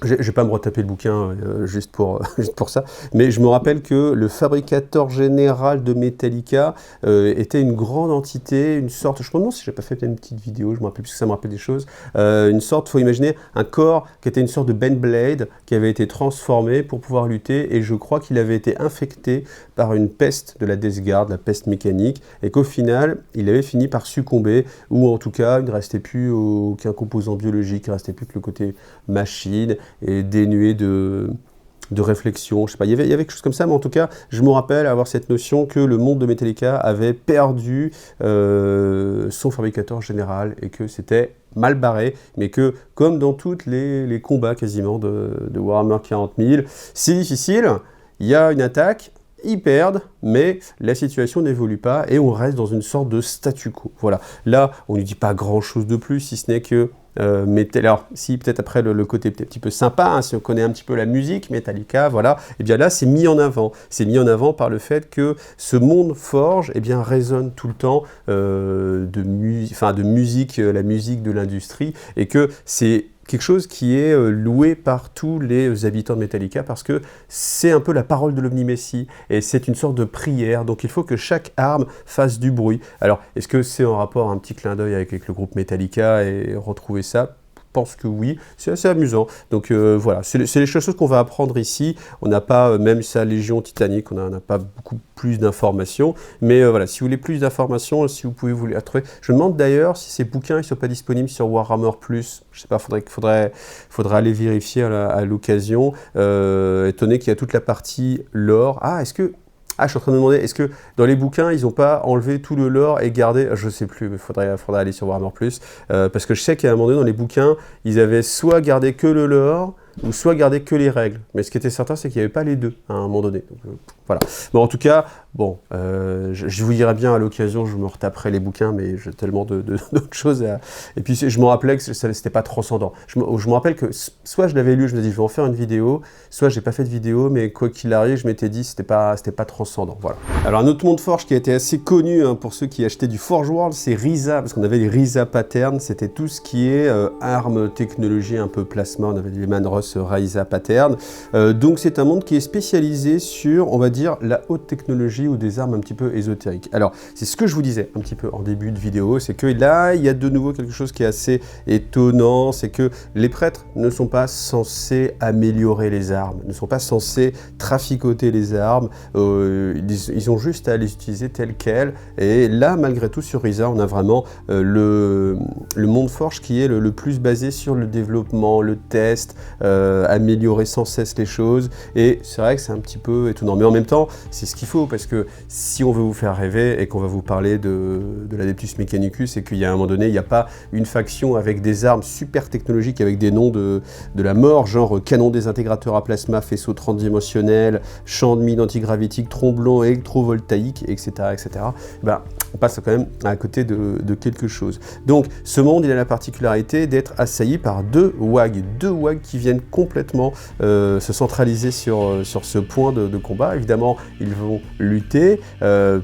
A: Je ne vais pas me retaper le bouquin juste pour ça, mais je me rappelle que le fabricateur général de Metallica était une grande entité, une sorte, je me demande si j'ai pas fait peut-être une petite vidéo, je me rappelle plus que ça me rappelle des choses, une sorte, faut imaginer un corps qui était une sorte de Bendblade qui avait été transformé pour pouvoir lutter, et je crois qu'il avait été infecté par une peste de la Death Guard, la peste mécanique, et qu'au final, il avait fini par succomber, ou en tout cas, il ne restait plus aucun composant biologique, il ne restait plus que le côté machine, et dénué de réflexion, je sais pas, il y avait quelque chose comme ça, mais en tout cas, je me rappelle avoir cette notion que le monde de Metallica avait perdu son fabricateur général, et que c'était mal barré, mais que, comme dans tous les combats quasiment de Warhammer 40 000, c'est difficile, il y a une attaque, ils perdent, mais la situation n'évolue pas, et on reste dans une sorte de statu quo. Voilà, là, on ne dit pas grand-chose de plus, si ce n'est que alors, si peut-être après le côté un petit peu sympa, hein, si on connaît un petit peu la musique, Metallica, voilà, et bien là c'est mis en avant. C'est mis en avant par le fait que ce monde forge résonne tout le temps de musique, la musique de l'industrie, et que c'est quelque chose qui est loué par tous les habitants de Metallica, parce que c'est un peu la parole de l'Omni-Messie, et c'est une sorte de prière, donc il faut que chaque arme fasse du bruit. Alors, est-ce que c'est en rapport, un petit clin d'œil avec le groupe Metallica, et retrouver ça? Je pense que oui, c'est assez amusant. Donc voilà, c'est les choses qu'on va apprendre ici. On n'a pas, même sa Légion Titanique, on n'a pas beaucoup plus d'informations. Mais voilà, si vous voulez plus d'informations, si vous pouvez vous les trouver. Je me demande d'ailleurs si ces bouquins ne sont pas disponibles sur Warhammer+. Je ne sais pas, faudrait aller vérifier à l'occasion. Étant donné qu'il y a toute la partie lore. Ah, est-ce que... Ah, je suis en train de me demander, est-ce que dans les bouquins, ils n'ont pas enlevé tout le lore et gardé... Je ne sais plus, mais il faudrait aller sur Warhammer+. Parce que je sais qu'à un moment donné, dans les bouquins, ils avaient soit gardé que le lore, ou soit gardé que les règles. Mais ce qui était certain, c'est qu'il n'y avait pas les deux, à un moment donné. Donc, voilà. Bon, en tout cas, bon, je vous dirai bien à l'occasion, je me retaperai les bouquins, mais j'ai tellement d'autres choses à... Et puis, je me rappelais que c'était pas transcendant. Je me rappelle que soit je l'avais lu, je me dis, je vais en faire une vidéo, soit j'ai pas fait de vidéo, mais quoi qu'il arrive, je m'étais dit, c'était pas transcendant. Voilà. Alors, un autre monde forge qui a été assez connu pour ceux qui achetaient du Forge World, c'est Risa, parce qu'on avait les Risa Patterns, c'était tout ce qui est armes, technologie, un peu plasma, on avait les Manros Risa Pattern. Donc c'est un monde qui est spécialisé sur, on va dire, la haute technologie ou des armes un petit peu ésotériques. Alors c'est ce que je vous disais un petit peu en début de vidéo, c'est que là il y a de nouveau quelque chose qui est assez étonnant, c'est que les prêtres ne sont pas censés améliorer les armes, ne sont pas censés traficoter les armes, ils ont juste à les utiliser telles quelles. Et là malgré tout sur Risa on a vraiment le monde forge qui est le plus basé sur le développement, le test, améliorer sans cesse les choses, et c'est vrai que c'est un petit peu étonnant, mais en même temps, c'est ce qu'il faut, parce que si on veut vous faire rêver et qu'on va vous parler de l'Adeptus Mechanicus, c'est qu'il y a un moment donné, il n'y a pas une faction avec des armes super technologiques, avec des noms de la mort, genre canon désintégrateur à plasma, faisceau transdimensionnel, champ de mine antigravitique, tromblon électrovoltaïque, etc. etc. Ben, on passe quand même à côté de quelque chose. Donc, ce monde, il a la particularité d'être assailli par deux WAG qui viennent complètement se centraliser sur ce point de combat. Évidemment, ils vont lutter.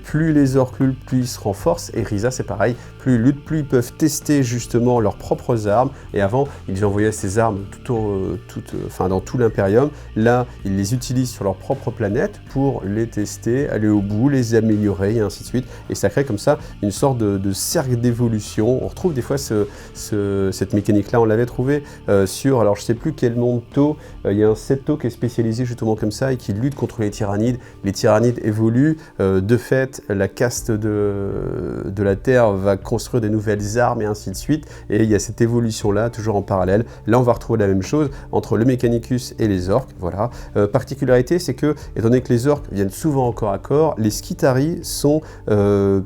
A: Plus les orques luttent, plus ils se renforcent. Et Risa, c'est pareil. Plus ils luttent, plus ils peuvent tester justement leurs propres armes. Et avant, ils envoyaient ces armes dans tout l'Imperium. Là, ils les utilisent sur leur propre planète pour les tester, aller au bout, les améliorer, et ainsi de suite. Et ça crée comme ça une sorte de cercle d'évolution. On retrouve des fois cette mécanique-là. On l'avait trouvé alors je sais plus quel nom de taux. Il y a un septo qui est spécialisé justement comme ça et qui lutte contre les tyrannides. Les tyrannides évoluent. De fait, la caste de la Terre va construire des nouvelles armes et ainsi de suite. Et il y a cette évolution-là, toujours en parallèle. Là, on va retrouver la même chose entre le Mechanicus et les orques. Voilà. Particularité, c'est que, étant donné que les orques viennent souvent au corps à corps, les Skitarii sont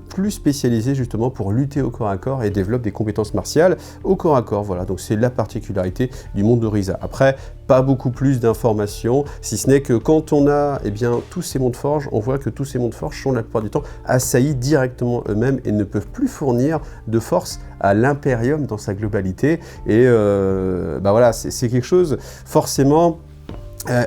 A: plus spécialisés justement pour lutter au corps à corps et développent des compétences martiales au corps à corps. Voilà, donc c'est la particularité du monde de Risa. Après, pas beaucoup plus d'informations, si ce n'est que quand on a tous ces mondes forges, on voit que tous ces mondes forges sont la plupart du temps assaillis directement eux-mêmes et ne peuvent plus fournir de force à l'Imperium dans sa globalité. Et voilà, c'est quelque chose forcément.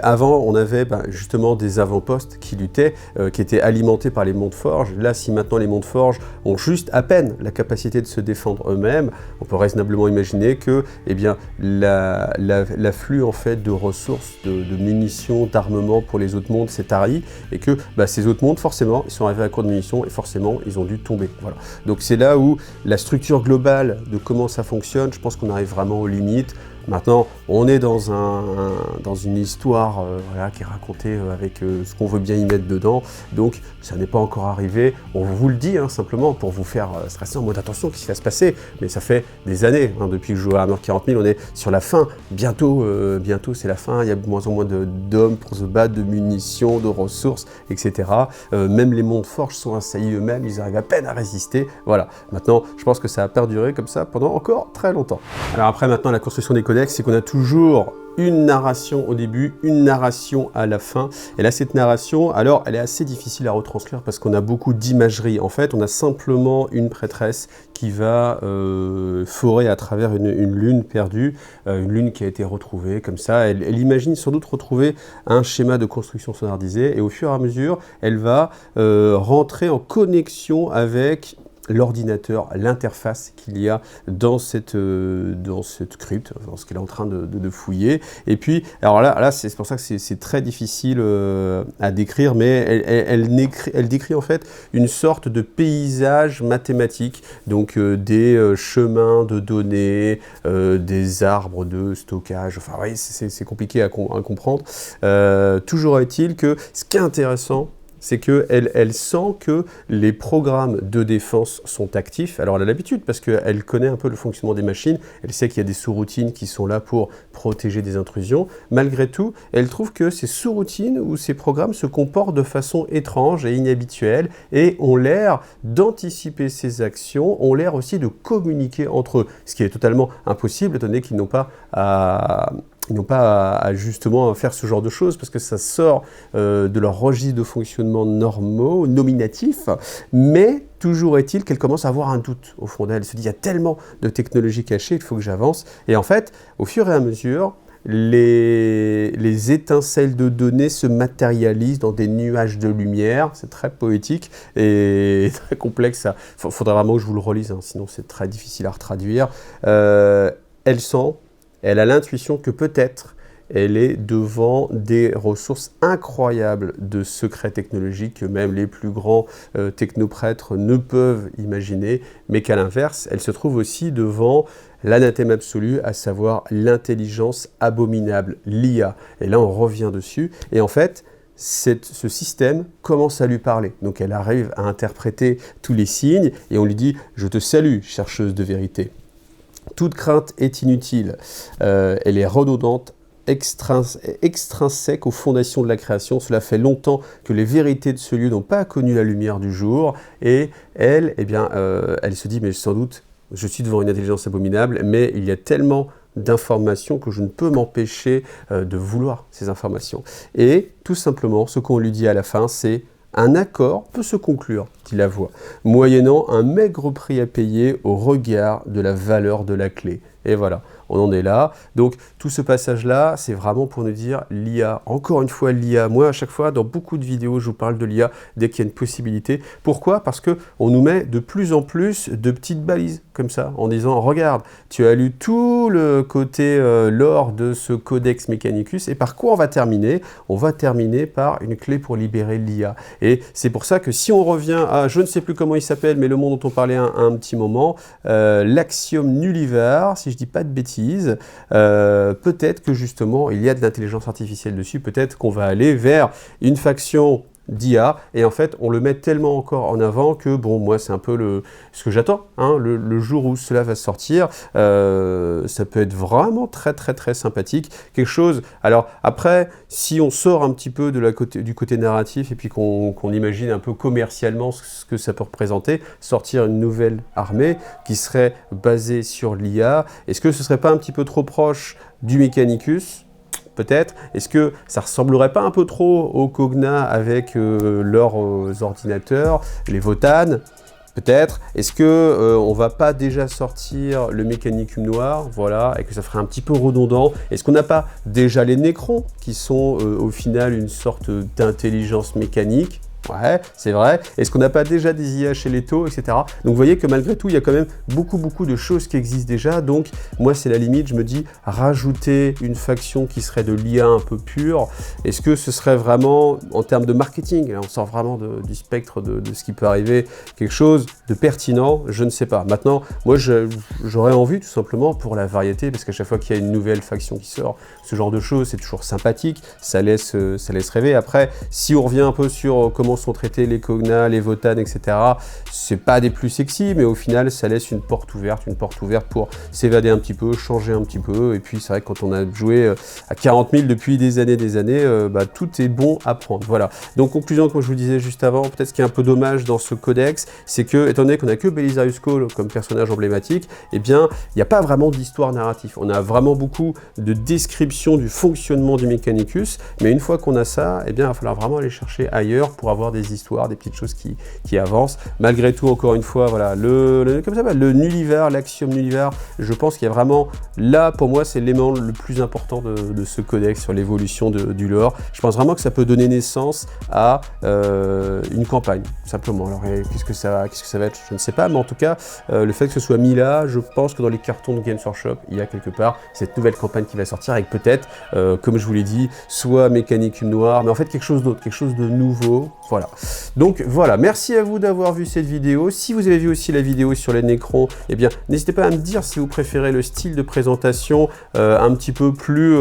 A: Avant, on avait justement des avant-postes qui luttaient, qui étaient alimentés par les mondes forges. Là, si maintenant les mondes forges ont juste à peine la capacité de se défendre eux-mêmes, on peut raisonnablement imaginer que l'afflux en fait de ressources, de munitions, d'armement pour les autres mondes s'est tari, et que ces autres mondes, forcément, ils sont arrivés à court de munitions et forcément, ils ont dû tomber. Voilà. Donc c'est là où la structure globale de comment ça fonctionne, je pense qu'on arrive vraiment aux limites. Maintenant, on est dans une histoire qui est racontée avec ce qu'on veut bien y mettre dedans, donc ça n'est pas encore arrivé. On vous le dit simplement pour vous faire stresser en mode attention, qu'est-ce qui va se passer, mais ça fait des années, depuis que je joue à Armor 40 000, on est sur la fin, bientôt c'est la fin, il y a de moins en moins d'hommes pour se battre, de munitions, de ressources, etc. Même les mondes forges sont assaillis eux-mêmes, ils arrivent à peine à résister, voilà. Maintenant, je pense que ça a perduré comme ça pendant encore très longtemps. Alors après, maintenant, la construction des codex, c'est qu'on a toujours une narration au début, une narration à la fin. Et là, cette narration, alors, elle est assez difficile à retranscrire parce qu'on a beaucoup d'imagerie. En fait, on a simplement une prêtresse qui va forer à travers une lune perdue, une lune qui a été retrouvée comme ça. Elle imagine sans doute retrouver un schéma de construction standardisé et au fur et à mesure, elle va rentrer en connexion avec l'ordinateur, l'interface qu'il y a dans cette crypte, dans ce qu'elle est en train de fouiller. Et puis, alors là c'est pour ça que c'est très difficile à décrire, mais elle décrit en fait une sorte de paysage mathématique, donc des chemins de données, des arbres de stockage, enfin oui, c'est compliqué à comprendre. Toujours est-il que ce qui est intéressant, c'est qu'elle sent que les programmes de défense sont actifs. Alors elle a l'habitude parce qu'elle connaît un peu le fonctionnement des machines, elle sait qu'il y a des sous-routines qui sont là pour protéger des intrusions. Malgré tout, elle trouve que ces sous-routines ou ces programmes se comportent de façon étrange et inhabituelle et ont l'air d'anticiper ces actions, ont l'air aussi de communiquer entre eux, ce qui est totalement impossible étant donné qu'ils n'ont pas à justement faire ce genre de choses parce que ça sort de leur registre de fonctionnement normaux, nominatifs, mais toujours est-il qu'elle commence à avoir un doute au fond d'elle. Elle se dit, il y a tellement de technologies cachées, il faut que j'avance. Et en fait, au fur et à mesure, les étincelles de données se matérialisent dans des nuages de lumière. C'est très poétique et très complexe. Il faudra vraiment que je vous le relise, sinon c'est très difficile à retraduire. Elle a l'intuition que peut-être elle est devant des ressources incroyables de secrets technologiques que même les plus grands technoprêtres ne peuvent imaginer, mais qu'à l'inverse, elle se trouve aussi devant l'anathème absolu, à savoir l'intelligence abominable, l'IA. Et là, on revient dessus. Et en fait, ce système commence à lui parler. Donc elle arrive à interpréter tous les signes et on lui dit « Je te salue, chercheuse de vérité ». Toute crainte est inutile, elle est redondante, extrinsèque aux fondations de la création. Cela fait longtemps que les vérités de ce lieu n'ont pas connu la lumière du jour. Et elle, eh bien, elle se dit, mais sans doute, je suis devant une intelligence abominable, mais il y a tellement d'informations que je ne peux m'empêcher de vouloir ces informations. Et tout simplement, ce qu'on lui dit à la fin, c'est un accord peut se conclure, dit la voix, moyennant un maigre prix à payer au regard de la valeur de la clé. Et voilà, on en est là. Donc tout ce passage-là, c'est vraiment pour nous dire l'IA. Encore une fois, l'IA. Moi, à chaque fois, dans beaucoup de vidéos, je vous parle de l'IA dès qu'il y a une possibilité. Pourquoi? Parce qu'on nous met de plus en plus de petites balises, comme ça, en disant, regarde, tu as lu tout le côté lore de ce Codex Mechanicus, et par quoi on va terminer? On va terminer par une clé pour libérer l'IA. Et c'est pour ça que si on revient à, je ne sais plus comment il s'appelle, mais le monde dont on parlait un petit moment, l'axiome nullivar, si je dis pas de bêtises, peut-être que justement il y a de l'intelligence artificielle dessus, peut-être qu'on va aller vers une faction d'IA, et en fait on le met tellement encore en avant que bon, moi c'est un peu ce que j'attends, hein, le jour où cela va sortir, ça peut être vraiment très sympathique, quelque chose. Alors après, si on sort un petit peu du côté narratif et puis qu'on imagine un peu commercialement ce que ça peut représenter, sortir une nouvelle armée qui serait basée sur l'IA, est-ce que ce serait pas un petit peu trop proche du Mechanicus? Peut-être. Est-ce que ça ressemblerait pas un peu trop au Cogna avec leurs ordinateurs, les Votan? Peut-être. Est-ce que on va pas déjà sortir le Mechanicum noir, voilà, et que ça ferait un petit peu redondant? Est-ce qu'on n'a pas déjà les Necrons, qui sont au final une sorte d'intelligence mécanique? Ouais, c'est vrai. Est-ce qu'on n'a pas déjà des IA chez les taux, etc. Donc vous voyez que malgré tout, il y a quand même beaucoup de choses qui existent déjà. Donc moi, c'est la limite, je me dis, rajouter une faction qui serait de l'IA un peu pure, est-ce que ce serait vraiment, en termes de marketing, là on sort vraiment du spectre de ce qui peut arriver, quelque chose de pertinent? Je ne sais pas. Maintenant, moi, j'aurais envie tout simplement pour la variété, parce qu'à chaque fois qu'il y a une nouvelle faction qui sort, ce genre de choses, c'est toujours sympathique, ça laisse rêver. Après, si on revient un peu sur comment sont traités les Cogna, les Votan, etc. C'est pas des plus sexy, mais au final, ça laisse une porte ouverte pour s'évader un petit peu, changer un petit peu. Et puis, c'est vrai que quand on a joué à 40 000 depuis des années, tout est bon à prendre. Voilà. Donc, conclusion, comme je vous disais juste avant, peut-être ce qui est un peu dommage dans ce codex, c'est que, étant donné qu'on n'a que Belisarius Cawl comme personnage emblématique, eh bien, il n'y a pas vraiment d'histoire narrative. On a vraiment beaucoup de description du fonctionnement du Mechanicus, mais une fois qu'on a ça, eh bien, il va falloir vraiment aller chercher ailleurs pour avoir des histoires, des petites choses qui avancent. Malgré tout, encore une fois, voilà, le nullivar, l'axiome nullivar, je pense qu'il y a vraiment, là, pour moi, c'est l'élément le plus important de ce codex sur l'évolution du lore. Je pense vraiment que ça peut donner naissance à une campagne, simplement. Alors, qu'est-ce que ça va être? Je ne sais pas, mais en tout cas, le fait que ce soit mis là, je pense que dans les cartons de Games Workshop, il y a quelque part cette nouvelle campagne qui va sortir avec peut-être, comme je vous l'ai dit, soit Mechanicum noir, mais en fait quelque chose d'autre, quelque chose de nouveau. Voilà. Donc voilà, merci à vous d'avoir vu cette vidéo. Si vous avez vu aussi la vidéo sur les Necrons, eh bien, n'hésitez pas à me dire si vous préférez le style de présentation un petit peu plus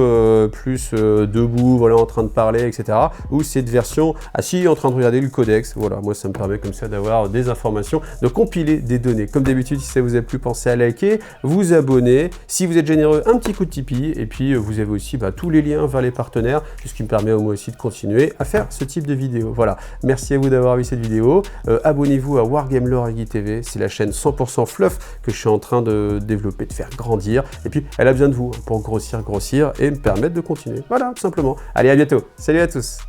A: debout, voilà, en train de parler, etc. Ou cette version assis en train de regarder le codex. Voilà, moi ça me permet comme ça d'avoir des informations, de compiler des données. Comme d'habitude, si ça vous a plu, pensez à liker, vous abonner. Si vous êtes généreux, un petit coup de Tipeee. Et puis vous avez aussi tous les liens vers les partenaires, ce qui me permet moi aussi de continuer à faire ce type de vidéo. Voilà. Merci à vous d'avoir vu cette vidéo. Abonnez-vous à Wargame Lore Guide TV, c'est la chaîne 100% fluff que je suis en train de développer, de faire grandir. Et puis, elle a besoin de vous pour grossir et me permettre de continuer. Voilà, tout simplement. Allez, à bientôt. Salut à tous.